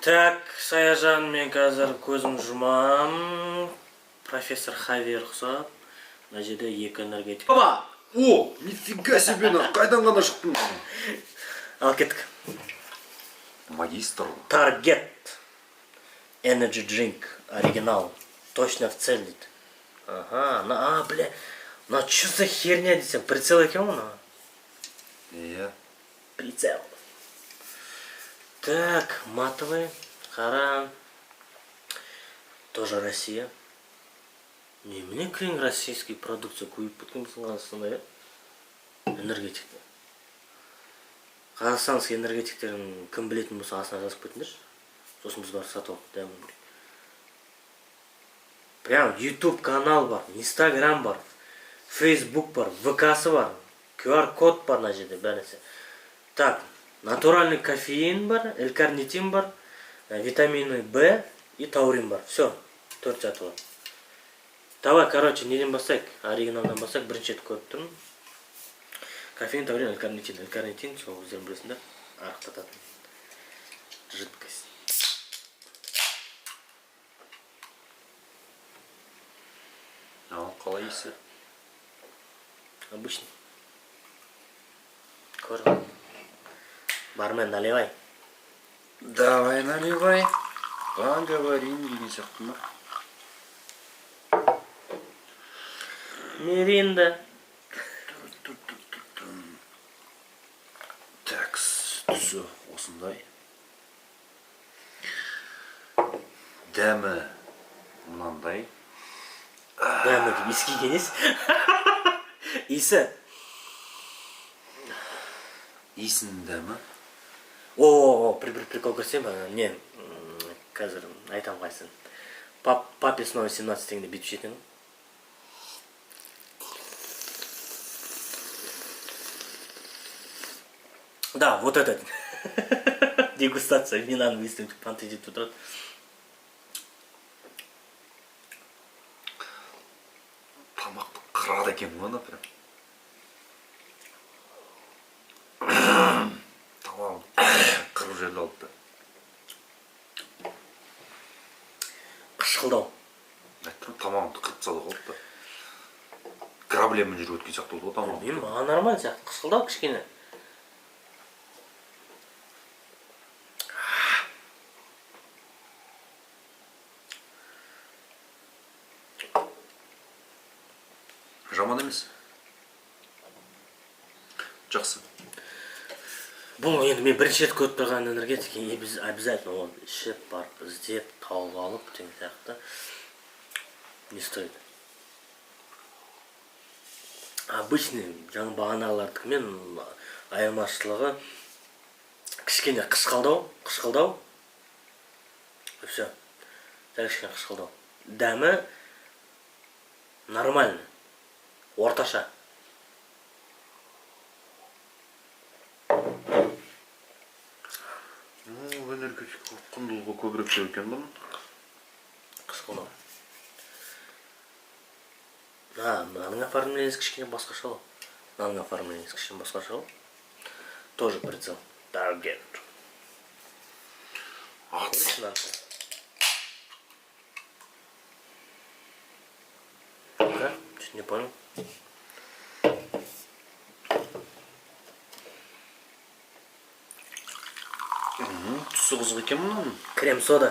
Так, Саяжан, мен қазір көзім жұмам. Профессор Хавер ұқсап. Мына жерде екі энергетик. Баба! О, нифига себе, қайдан ғана шықтың? Ал кеттік. Магистр. Target Energy Drink. Оригинал. Точно в цель дейді. Ага, бля. Ну, что за херня десем? Прицел екен ғой? Иә. Прицел. Так, матовый. Қара. Тоже Россия. Не, мне крен российский продукция көйіп кеткен Қазақстанда, энергетикті. Қазақстанский энергетиктерін кім білетін болса астына жазып кетіңдерші. Сосын біз барып сатып алып дәмін. Прям YouTube канал бар, Instagram бар, Facebook бар, ВК-сы бар, QR-код бар мына жерде бәрінсе. Так, натуральный кофеин бар, L-карнитин бар, витамины В и таурин бар. Все, 4 жатып алады. Давай, короче, неден бастайық? Оригиналдан бастайық, бірінші рет көріп тұрмын. Кофеин, таурин, L-карнитин. L-карнитин, сол өздерің білесіңдер, арықтататын жидкость. Қалай иісі? Обычный. Көрдің. Бармен, наливай. Давай, наливай. Поговорим, деген сияқты ма? Миринда. Так, түсі осындай. Дәмі мынандай. Дәмі деп ескі кенес. Иісі. Иісінің дәмі. Прикол көрсем, не, қазір айтам қайсын. Папе снова 17 теңде битіп жетін. Да, вот этот. Дегустация вина выставить пантети тут. Тамақты қырады екен мұны прям. Тамам қырып жерлі алыпты. Қышқылдау. Тамамды қырып салы қалыпты. Граблемен жүріп өткен сияқты болды ғой тамам. Білмеймін, маған нормально сияқты. Қышқылдау кішкене. Жаман емес. Жақсы. Бұл енді мен бірінші рет көріп тұрған энергетика, біз обязательно оны ішіп барып, іздеп, тауып алып, деген сияқты не стоит. Обычный жаңа бағанағылардікімен айырмашылығы кішкене қышқылдау. Все. Кішкене қышқылдау. Дәмі нормальный. Орташа. Энергетика құндылығы көбірек деп екен бұның. Қышқылдау. Мынаның оформлениесі кішкене басқаша ғой. Мынаның оформлениесі кішкене басқаша ғой. Тоже прицел. Target. Чуть не понял. Түсі қызық екен мұның. Крем-сода.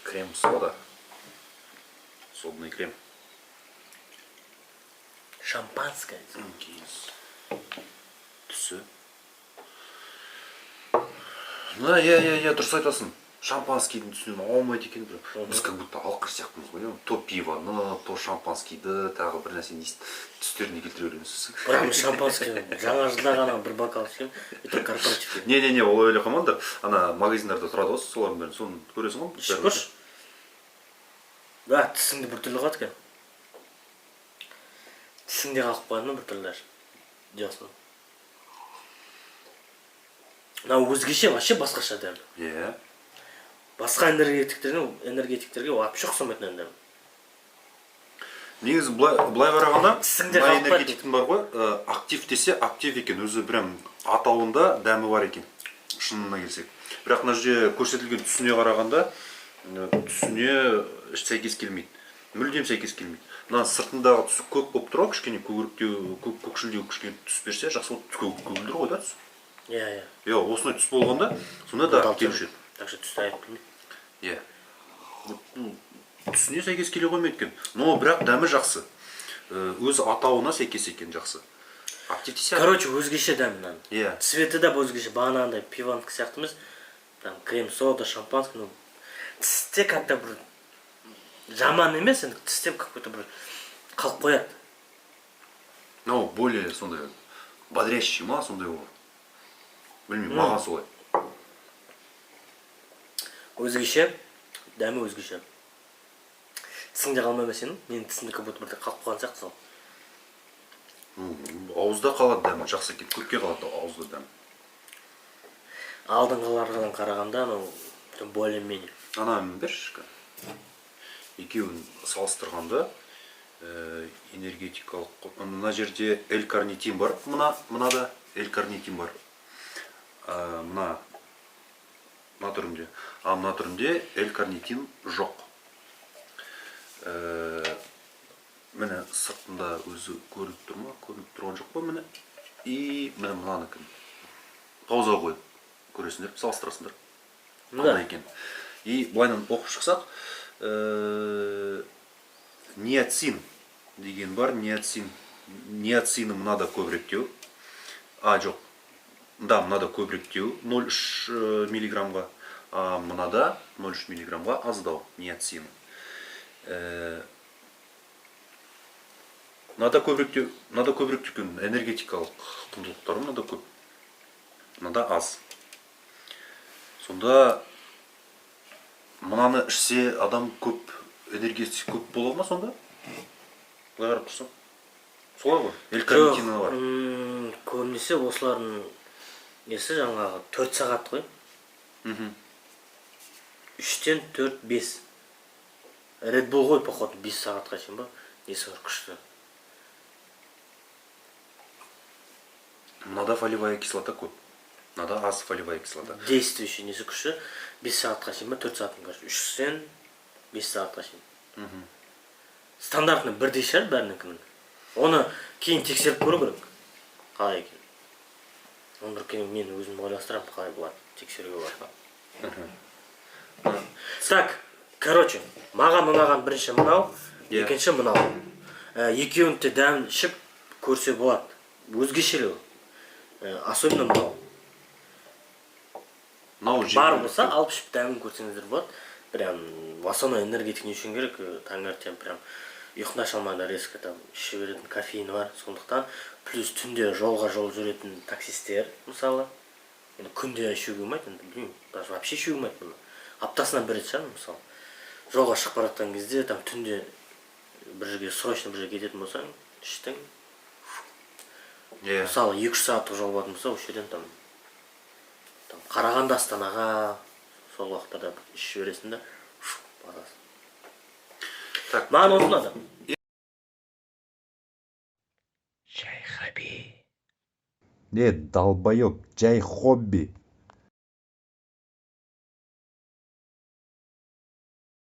Крем-сода. Содный крем. Шампанское. Түсі. Иә, дұрыс айтасың. Шампанскийдің түсінен алмайды екен. Біз как будто алқыр сияқтымыз ғой. То пиваны, то шампанскийді, тағы бір нәрсені түстеріне келтіре береміз. Бірақ шампанский жаңа жылда ғана бір бокал ішем, это корпоратив. Не, ол ойлай қалмаңдар. Ана магазиндарда тұрады ғой, солардың бәрін, соны көресің ғой. Ішіп көрші. Да, тісіңді бір түрлі қалады екен. Тісіңде қалып қойды ма бір түрлі жасын. Мынау өзгеше, вообще басқаша дәм. Иә. Басқа энергетиктерге вообще ұқсамайтын дәм. Негізі былай қарағанда, Тісіңде мына қалып энергетиктің бар ғой, актив десе актив екен, өзі прям атауында дәмі бар екен. шынына келсек. Бірақ мына жерде көрсетілген түсіне қарағанда түсіне сәйкес келмейді. Мүлдем сәйкес келмейді. Мына сыртындағы түсі көк болып тұр ғой, кішкене көгеріктеу, көкшілдеу кішкене түс берсе, жақсы болып көгілдір ғой да түс. Иә. Иә, осындай түс болғанда сонда да келуші еді. Так что түсті айтып келмейді. Иә. Түсіне сәйкес келе қоймайды екен. Но бірақ дәмі жақсы. Өз атауына сәйкес екен жақсы. Короче, өзгеше дәмі мынаның. Иә. Цветі да өзгеше. Бағанағындай пиванікі сияқты емес. Там крем сода, шампанский, ну тісте как-то бір жаман емес, енді тісте какой-то бір қалып қояды. Ну, более сондай бодрящий ма, сондай ол. Білмеймін, маған солай. Өзгеше, дәмі өзгеше. Тісіңде қалмай ма сенің? Менің тісімде как будто бір қалып қойған сияқты сол. Ауызда қалады дәмі, жақсы екен. Көпке қалады ауызда дәмі. Алдыңғылардан қарағанда, ну, более-менее. Ана берші. Екеуін салыстырғанда энергетикалық, мына жерде L-карнитин бар, мынада L-карнитин бар. Мына түрінде. А мына түрінде L-карнитин жоқ. Міне сыртында өзі көрініп тұр ма? Көрініп тұрған жоқ па міне? И міне мынаныкі. Пауза қойып көресіңдер, салыстырасыңдар. Қандай екен. И былайынан оқып шықсақ, ниацин деген бар, ниацины мынада көбіректеу. Жоқ. Да, мынада көбіректеу 0,3 миллиграммға, а мынада 0,3 миллиграммға аздау ниацин. Мынада көбіректеу энергетикалық құндылықтары мынада көп. Мынада аз. Сонда мынаны ішсе адам көп энергиясы көп бола ма сонда? Былай қарап тұрсам. Солай ғой. L-карнитині бар. Көбінесе осылардың несі жаңағы 4 сағат қой. 3-тен 4-5. Red Bull ғой, походу, 5 сағатқа шейін ба? Несі бар күшті. Мынада фолиевая кислота көп. Мынада аз фолиевая кислота. Действующий несі күшті 5 сағатқа шейін ба? 4 сағаттың кажется. 3-тен 5 сағатқа шейін. Стандартны бірдей шығар бәрінікінің. Оны кейін тексеріп көру керек. Қалай екен. Оны бір кейін мен өзім ойластырамын, қалай болады, тексеруге бар. Так, короче, маған ұнаған бірінші мынау, екінші мынау. Екеуін де дәмін ішіп көрсе болады. Өзгешелеу. Особенно мынау. Бар болса, алып ішіп дәмін көрсеңіздер болады. Прям в основном энергетик не үшін керек, таңертең прям ұйқыны аша алмайда резко там іше беретін кофеин бар, сондықтан плюс түнде жол жүретін таксистер, мысалы, күнде іше келмейді, білмеймін, даже вообще іше келмейді бұны. Аптасына бір рет шығар, мысалы. Жолға шығып бара жатқан кезде, там түнде бір жерге срочно бір жерге кететін болсаң, іштің. Мысалы, 2-3 сағаттық жол болатын болса, осы жерден там Қарағанды Астанаға сол уақыттарда ішіп жібересің да, барасың. Маған осы ұнады. Жай хобби. Долбоёб, жай хобби.